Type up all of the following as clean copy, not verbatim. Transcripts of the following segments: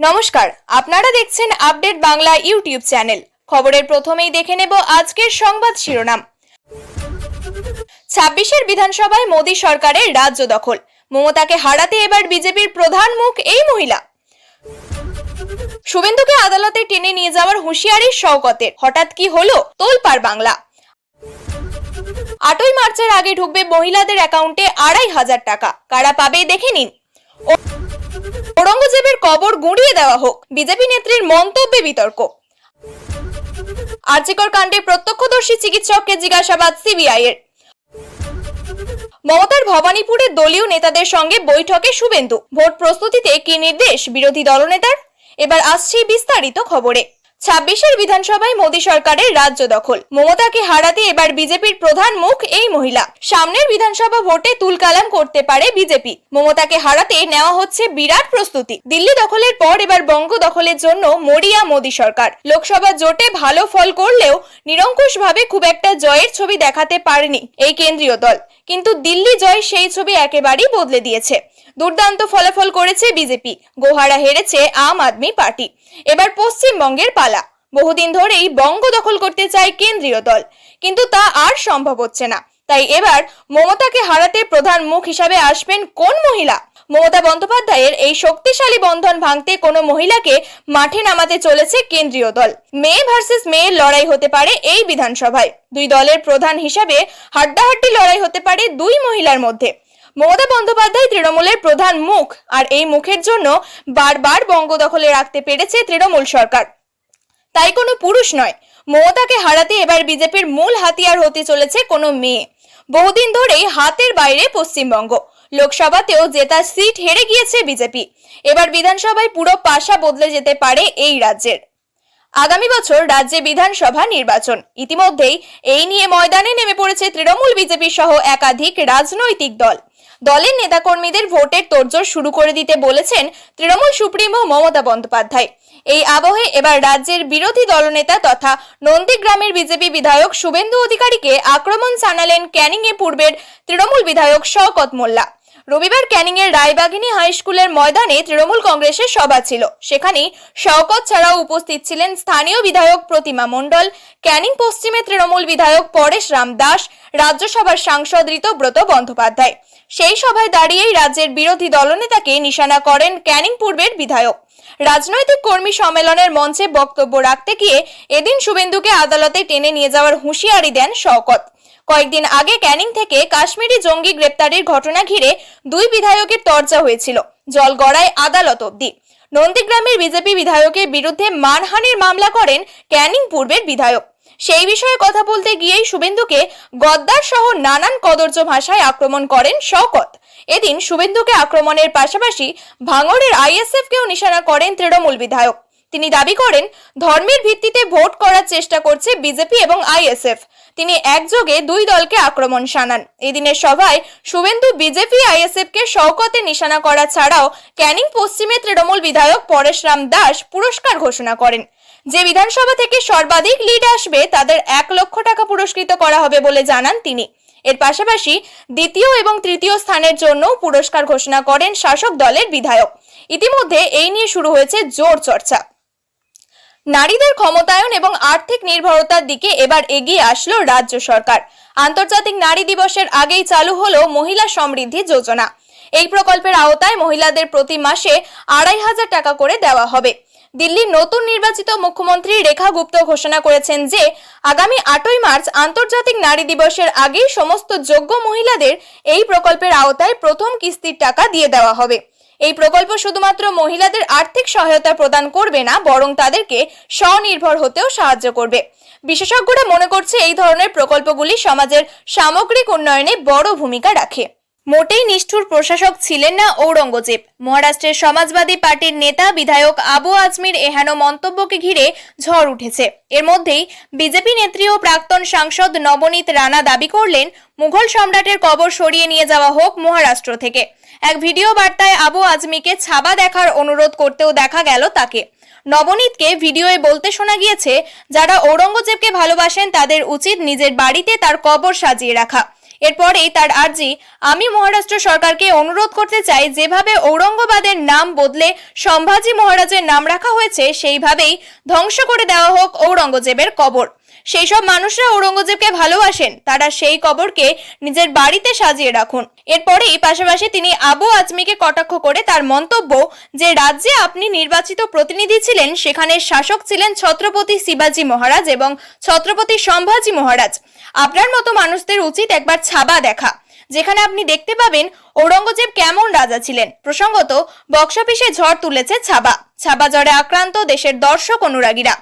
নমস্কার, আপনারা দেখছেন আপডেট বাংলা ইউটিউব চ্যানেল। খবরের প্রথমেই দেখে নেব আজকের সংবাদ শিরোনাম। ২৬ বিধানসভায় মোদী সরকারের রাজ্য দখল, মমতাকে হারাতে এবার বিজেপির প্রধান মুখ এই মহিলা। শুভেন্দুকে আদালতে টেনে নিয়ে যাওয়ার হুঁশিয়ারি শওকতের, হঠাৎ কি হলো তোলপাড় বাংলা। ৮ই মার্চের আগে ঢুকবে মহিলাদের অ্যাকাউন্টে ২৫০০ টাকা, কারা পাবে দেখে নিন। ঔরঙ্গজেবের কবর গুঁড়িয়ে দেওয়া হোক, বিজেপি নেত্রীর মন্তব্যে বিতর্ক। আরজিকর কাণ্ডে প্রত্যক্ষদর্শী চিকিৎসককে জিজ্ঞাসাবাদ সিবিআই এর। মমতার ভবানীপুরে দলীয় নেতাদের সঙ্গে বৈঠকে শুভেন্দু, ভোট প্রস্তুতিতে কি নির্দেশ বিরোধী দলনেতার? এবার আসছি বিস্তারিত খবরে। ২৬ বিধানসভায় মোদী সরকারের রাজ্য দখল, মমতাকে হারাতে এবার বিজেপির প্রধান মুখ এই মহিলা। সামনের বিধানসভা ভোটে তুলকালাম করতে পারে বিজেপি, মমতাকে হারাতে নেওয়া হচ্ছে বিরাট প্রস্তুতি। দিল্লি দখলের পর এবার বঙ্গ দখলের জন্য মরিয়া মোদী সরকার। লোকসভা জোটে ভালো ফল করলেও নিরঙ্কুশভাবে খুব একটা জয়ের ছবি দেখাতে পারেনি এই কেন্দ্রীয় দল, কিন্তু দিল্লি জয় সেই ছবি একেবারেই বদলে দিয়েছে। দুর্দান্ত ফলাফল করেছে বিজেপি, গোহারা হেরেছে আম আদমি পার্টি। এবার পশ্চিমবঙ্গের পালা। বহুদিন ধরেই বঙ্গ দখল করতে চায় কেন্দ্রীয় দল, কিন্তু তা আর সম্ভব হচ্ছে না। তাই এবার মমতাকে হারাতে প্রধান মুখ হিসাবে আসবেন কোন মহিলা? মমতা বন্দ্যোপাধ্যায়ের এই শক্তিশালী বন্ধন ভাঙতে কোনো মহিলাকে মাঠে নামাতে চলেছে কেন্দ্রীয় দল। মেয়ে ভার্সেস মেয়ের লড়াই হতে পারে এই বিধানসভায়। দুই দলের প্রধান হিসাবে হাড্ডাহাড্ডি লড়াই হতে পারে দুই মহিলার মধ্যে। মমতা বন্দ্যোপাধ্যায় তৃণমূলের প্রধান মুখ, আর এই মুখের জন্য বারবার বঙ্গ দখলে রাখতে পেরেছে তৃণমূল সরকার। তাই কোনো পুরুষ নয়, মমতাকে হারাতে এবার বিজেপির মূল হাতিয়ার হতে চলেছে কোনো মেয়ে। বহুদিন ধরেই হাতের বাইরে পশ্চিমবঙ্গ, লোকসভাতেও জেতা সিট হেরে গিয়েছে বিজেপি। এবার বিধানসভায় পুরো পাশা বদলে যেতে পারে এই রাজ্যের। আগামী বছর রাজ্যে বিধানসভা নির্বাচন, ইতিমধ্যেই এই নিয়ে ময়দানে নেমে পড়েছে তৃণমূল, বিজেপি সহ একাধিক রাজনৈতিক দল। দলের নেতাকর্মীদের ভোটের তোড়জোড় শুরু করে দিতে বলেছেন তৃণমূল সুপ্রিমো মমতা বন্দ্যোপাধ্যায়। এই আবহে এবার রাজ্যের বিরোধী দলনেতা তথা নন্দীগ্রামের বিজেপি বিধায়ক শুভেন্দু অধিকারীকে আক্রমণ জানালেন ক্যানিং এ পূর্বের তৃণমূল বিধায়ক শওকত মোল্লা। রবিবার ক্যানিং এর রায়বাগিনী হাই স্কুলের ময়দানে তৃণমূল কংগ্রেসের সভা ছিল। সেখানে শওকত ছাড়াও উপস্থিত ছিলেন স্থানীয় বিধায়ক প্রতিমা মণ্ডল, ক্যানিং পশ্চিমে তৃণমূল বিধায়ক পরেশ রাম দাস, রাজ্যসভার সাংসদ ঋতব্রত বন্দ্যোপাধ্যায়। সেই সভায় দাঁড়িয়েই রাজ্যের বিরোধী দলনেতাকে নিশানা করেন ক্যানিং পূর্বের বিধায়ক। রাজনৈতিক কর্মী সম্মেলনের মঞ্চে বক্তব্য রাখতে গিয়ে এদিন শুভেন্দুকে আদালতে টেনে নিয়ে যাওয়ার হুঁশিয়ারি দেন শওকত। কয়েকদিন আগে ক্যানিং থেকে কাশ্মীরি জঙ্গি গ্রেপ্তারের ঘটনা ঘিরে দুই বিধায়কের তরজা হয়েছিল, জল গড়ায় আদালত অবধি। নন্দীগ্রামের বিজেপি বিধায়কের বিরুদ্ধে মানহানির মামলা করেন ক্যানিং পূর্বের বিধায়ক। সেই বিষয়ে কথা বলতে গিয়েই শুভেন্দুকে গদ্দার সহ নানান কদর্য ভাষায় আক্রমণ করেন শওকত। এদিন শুভেন্দুকে আক্রমণের পাশাপাশি ভাঙড়ের আইএসএফ কেও নিশানা করেন তৃণমূল বিধায়ক। তিনি দাবি করেন ধর্মের ভিত্তিতে ভোট করার চেষ্টা করছে বিজেপি এবং আইএসএফ। তিনি একযোগে দুই দলকে আক্রমণ শানান। এদিনের সভায় শুভেন্দু বিজেপি আইএসএফ কে শওকতে নিশানা করা ছাড়াও ক্যানিং পশ্চিমে তৃণমূল বিধায়ক পরেশ রাম দাস পুরস্কার ঘোষণা করেন। যে বিধানসভা থেকে সর্বাধিক লিড আসবে তাদের ১ লক্ষ টাকা পুরস্কৃত করা হবে বলে জানান তিনি। এর পাশাপাশি দ্বিতীয় এবং তৃতীয় স্থানের জন্য পুরস্কার ঘোষণা করেন শাসক দলের বিধায়ক। ইতিমধ্যে এই নিয়ে শুরু হয়েছে জোর চর্চা। নারীদের ক্ষমতায়ন এবং আর্থিক নির্ভরতার দিকে এবার এগিয়ে আসলো রাজ্য সরকার। আন্তর্জাতিক নারী দিবসের আগেই চালু হলো মহিলা সমৃদ্ধি যোজনা। এই প্রকল্পের আওতায় মহিলাদের প্রতি মাসে ২৫০০ টাকা করে দেওয়া হবে। দিল্লির নতুন নির্বাচিত মুখ্যমন্ত্রী রেখা গুপ্ত ঘোষণা করেছেন যে আগামী ৮ই মার্চ আন্তর্জাতিক নারী দিবসের আগেই সমস্ত যোগ্য মহিলাদের এই প্রকল্পের আওতায় প্রথম কিস্তির টাকা দিয়ে দেওয়া হবে। এই প্রকল্প শুধুমাত্র মহিলাদের আর্থিক সহায়তা প্রদান করবে না, বরং তাদেরকে স্বনির্ভর হতেও সাহায্য করবে। বিশেষজ্ঞরা মনে করছে এই ধরনের প্রকল্পগুলি সমাজের সামগ্রিক উন্নয়নে বড় ভূমিকা রাখে। মোটেই নিষ্ঠুর প্রশাসক ছিলেন না ঔরঙ্গজেব। মহারাষ্ট্রের সমাজবাদী পার্টির নেতা বিধায়ক আবু আজমির এহেন মন্তব্যকে ঘিরে ঝড় উঠেছে। এর মধ্যেই বিজেপি নেত্রী ও প্রাক্তন সাংসদ নবনীত রানা দাবি করলেন মুঘল সম্রাটের কবর সরিয়ে নিয়ে যাওয়া হোক মহারাষ্ট্র থেকে। এক ভিডিও বার্তায় আবু আজমিকে ছাবা দেখার অনুরোধ করতেও দেখা গেল তাকে। নবনীতকে ভিডিওয়ে বলতে শোনা গিয়েছে, যারা ঔরঙ্গজেবকে ভালোবাসেন তাদের উচিত নিজের বাড়িতে তার কবর সাজিয়ে রাখা। এরপরেই তার আর্জি, আমি মহারাষ্ট্র সরকারকে অনুরোধ করতে চাই, যেভাবে ঔরঙ্গাবাদের নাম বদলে সম্ভাজি মহারাজের নাম রাখা হয়েছে সেইভাবেই ধ্বংস করে দেওয়া হোক ঔরঙ্গজেবের কবর। সেই সব মানুষরা ঔরঙ্গজেবকে ভালোবাসেন, তারা সেই কবরকে নিজের বাড়িতে সাজিয়ে রাখুন। এরপরেই পাশাপাশি তিনি আবু আজমিকে কটাক্ষ করে তার মন্তব্য, যে রাজ্যে আপনি নির্বাচিত প্রতিনিধি ছিলেন, সেখানে শাসক ছিলেন ছত্রপতি শিবাজি মহারাজ এবং ছত্রপতি সম্ভাজি মহারাজ। আপনার মতো মানুষদের উচিত একবার ছাবা দেখা, যেখানে আপনি দেখতে পাবেন ঔরঙ্গজেব কেমন রাজা ছিলেন। প্রসঙ্গত, বক্স অফিসে ঝড় তুলেছে ছাবা জ্বরে আক্রান্ত দেশের দর্শক অনুরাগীরা।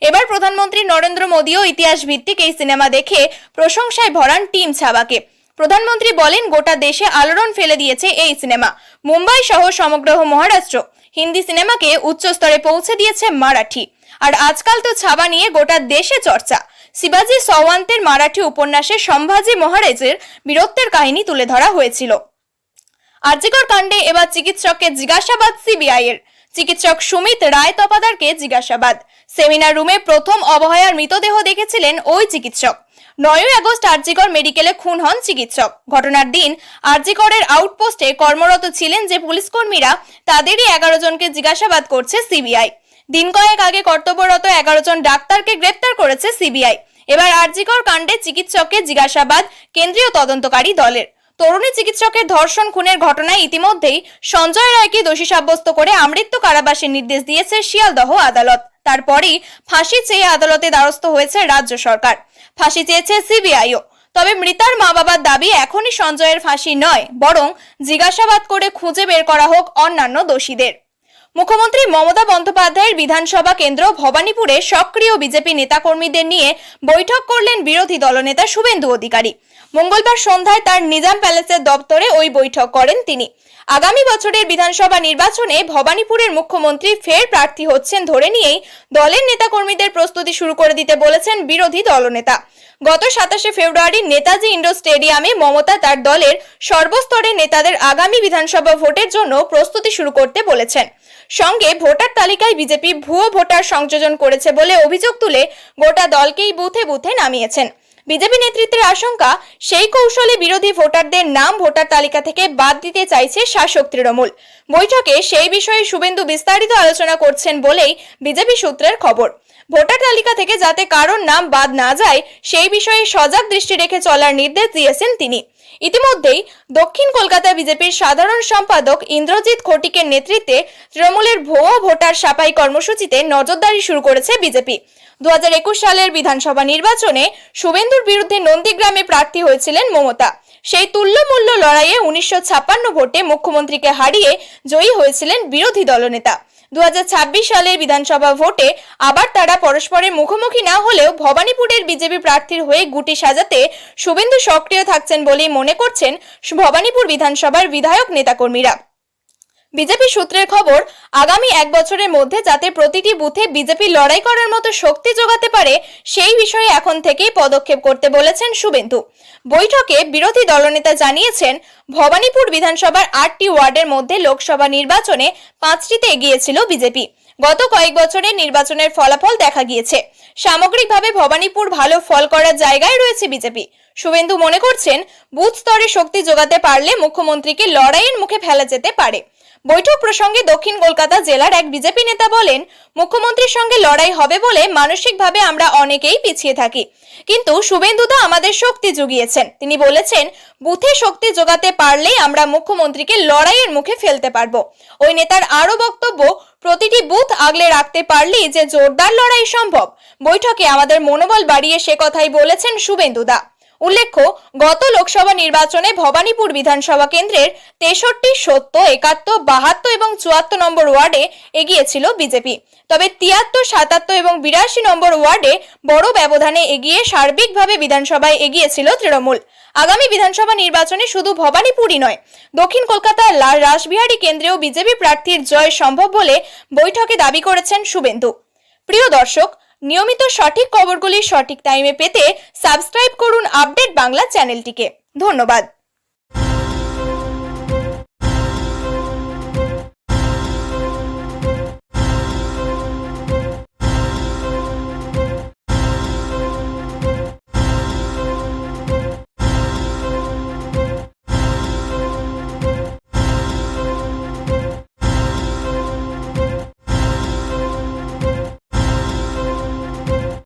এবার প্রধানমন্ত্রী নরেন্দ্র মোদীও ইতিহাস ভিত্তিক এই সিনেমা দেখে প্রশংসায় ভরান টিম ছাবাকে। প্রধানমন্ত্রী বলেন, গোটা দেশে আলোড়ন ফেলে দিয়েছে এই সিনেমা। মুম্বাই সহ সমগ্র মহারাষ্ট্র হিন্দি সিনেমাকে উচ্চ স্তরে পৌঁছে দিয়েছে মারাঠি। আর আজকাল তো ছাবা নিয়ে গোটা দেশে চর্চা। শিবাজি সাওয়ান্তের মারাঠি উপন্যাসে সম্ভাজি মহারাজের বীরত্বের কাহিনী তুলে ধরা হয়েছিল। আরজিকর কাণ্ডে এবার চিকিৎসককে জিজ্ঞাসাবাদ সিবিআই এর। চিকিৎসক সুমিত রায় তপাদারকে জিজ্ঞাসাবাদ। সেমিনার রুমে প্রথম অবহেলার মৃতদেহ দেখেছিলেন ওই চিকিৎসক। 9 আগস্ট আরজিকর মেডিকেলে খুন হন চিকিৎসক। ঘটনার দিন আরজিকরের আউটপোস্টে কর্মরত ছিলেন যে পুলিশ কর্মীরা, তাদেরই 11 জনকে জিজ্ঞাসাবাদ করছে সিবিআই। দিন কয়েক আগে কর্তব্যরত 11 জন ডাক্তারকে গ্রেপ্তার করেছে সিবিআই। এবার আরজিকর কাণ্ডে চিকিৎসককে জিজ্ঞাসাবাদ কেন্দ্রীয় তদন্তকারী দলের। তরুণী চিকিৎসকের ধর্ষণ খুনের ঘটনায় ইতিমধ্যেই সঞ্জয় রায়কে দোষী সাব্যস্ত করে আমৃত্যু কারাবাসের নির্দেশ দিয়েছে শিয়ালদহ আদালত। তারপরেই ফাঁসি চেয়ে আদালতে দ্বারস্থ হয়েছে রাজ্য সরকার। ফাঁসি চেয়েছে সিবিআইও। তবে মৃতার মা বাবার দাবি, এখনই সঞ্জয়ের ফাঁসি নয়, বরং জিজ্ঞাসাবাদ করে খুঁজে বের করা হোক অন্যান্য দোষীদের। মুখ্যমন্ত্রী মমতা বন্দ্যোপাধ্যায়ের বিধানসভা কেন্দ্র ভবানীপুরে সক্রিয় বিজেপি নেতাকর্মীদের নিয়ে বৈঠক করলেন বিরোধী দলনেতা শুভেন্দু অধিকারী। মঙ্গলবার সন্ধ্যায় তার নিজাম প্যালেসের দপ্তরে ওই বৈঠক করেন তিনি। আগামী বছরের বিধানসভা নির্বাচনে ভবানীপুরের মুখ্যমন্ত্রী ফের প্রার্থী হচ্ছেন ধরে নিয়েই দলের নেতাকর্মীদের প্রস্তুতি শুরু করে দিতে বলেছেন বিরোধী দলনেতা। গত 27 ফেব্রুয়ারি নেতাজি ইন্ডোর স্টেডিয়ামে মমতা তার দলের সর্বস্তরের নেতাদের আগামী বিধানসভা ভোটের জন্য প্রস্তুতি শুরু করতে বলেছেন। সঙ্গে ভোটার তালিকায় বিজেপি ভুয়ো ভোটার সংযোজন করেছে বলে অভিযোগ তুলে গোটা দলকেই বুথে বুথে নামিয়েছেন। বিজেপি নেতৃত্বের আশঙ্কা, সেই কৌশলে বিরোধী ভোটারদের নাম ভোটার তালিকা থেকে বাদ দিতে চাইছে শাসক তৃণমূল। বৈঠকে সেই বিষয়ে শুভেন্দু বিস্তারিত আলোচনা করছেন বলেই বিজেপি সূত্রের খবর। ভোটার তালিকা থেকে যাতে কারোর নাম বাদ না যায় সেই বিষয়ে সজাগ দৃষ্টি রেখে চলার নির্দেশ দিয়েছেন তিনি। ইতিমধ্যেই দক্ষিণ কলকাতা বিজেপির সাধারণ সম্পাদক ইন্দ্রজিৎ খটিকের নেতৃত্বে তৃণমূলের ভুয়ো ভোটার সাফাই কর্মসূচিতে নজরদারি শুরু করেছে বিজেপি। 2021 সালের বিধানসভা নির্বাচনে শুভেন্দুর বিরুদ্ধে নন্দীগ্রামে প্রার্থী হয়েছিলেন মমতা। সেই তুল্যমূল্য লড়াইয়ে 1956 ভোটে মুখ্যমন্ত্রীকে হারিয়ে জয়ী হয়েছিলেন বিরোধী দলনেতা। 2026 সালের বিধানসভা ভোটে আবার তারা পরস্পরের মুখোমুখি না হলেও ভবানীপুরের বিজেপি প্রার্থীর হয়ে গুটি সাজাতে শুভেন্দু সক্রিয় থাকছেন বলেই মনে করছেন ভবানীপুর বিধানসভার বিধায়ক নেতাকর্মীরা। বিজেপি সূত্রের খবর, আগামী 1 বছরের মধ্যে যাতে প্রতিটি বুথে বিজেপি লড়াই করার মতো শক্তি যোগাতে পারে সেই বিষয়ে এখন থেকেই পদক্ষেপ করতে বলেছেন শুভেন্দু। বৈঠকে বিরোধী দলনেতা জানিয়েছেন, ভবানীপুর বিধানসভার 8টি ওয়ার্ডের মধ্যে লোকসভা নির্বাচনে 5টিতে এগিয়েছিল বিজেপি। গত কয়েক বছরের নির্বাচনের ফলাফল দেখা গিয়েছে। সামগ্রিকভাবে ভবানীপুর ভালো ফল করার জায়গায় রয়েছে বিজেপি। শুভেন্দু মনে করছেন, বুথ স্তরে শক্তি যোগাতে পারলে মুখ্যমন্ত্রীকে লড়াইয়ের মুখে ফেলা যেতে পারে। বৈঠক প্রসঙ্গে দক্ষিণ কলকাতা জেলার এক বিজেপি নেতা বলেন, মুখ্যমন্ত্রীর সঙ্গে লড়াই হবে বলে মানসিকভাবে আমরা অনেকেই পিছিয়ে থাকি, কিন্তু শুভেন্দু দা আমাদের শক্তি জুগিয়েছেন। তিনি বলেছেন, বুথে শক্তি যোগাতে পারলেই আমরা মুখ্যমন্ত্রীকে লড়াইয়ের মুখে ফেলতে পারবো। ওই নেতার আরো বক্তব্য, প্রতিটি বুথ আগলে রাখতে পারলেই যে জোরদার লড়াই সম্ভব। বৈঠকে আমাদের মনোবল বাড়িয়ে সে কথাই বলেছেন শুভেন্দু দা। উল্লেখ্য, গত লোকসভা নির্বাচনে ভবানীপুর বিধানসভা কেন্দ্রের 63, 70, 71, 72 এবং 74 নম্বর ওয়ার্ডে এগিয়েছিল বিজেপি। তবে 73, 77 এবং 82 নম্বর ওয়ার্ডে বড় ব্যবধানে এগিয়ে সার্বিকভাবে বিধানসভায় এগিয়েছিল তৃণমূল। আগামী বিধানসভা নির্বাচনে শুধু ভবানীপুরই নয়, দক্ষিণ কলকাতার রাসবিহারী কেন্দ্রেও বিজেপি প্রার্থীর জয় সম্ভব বলে বৈঠকে দাবি করেছেন শুভেন্দু। প্রিয় দর্শক, নিয়মিত সঠিক খবরগুলি সঠিক টাইমে পেতে সাবস্ক্রাইব করুন আপডেট বাংলা চ্যানেলটিকে। ধন্যবাদ।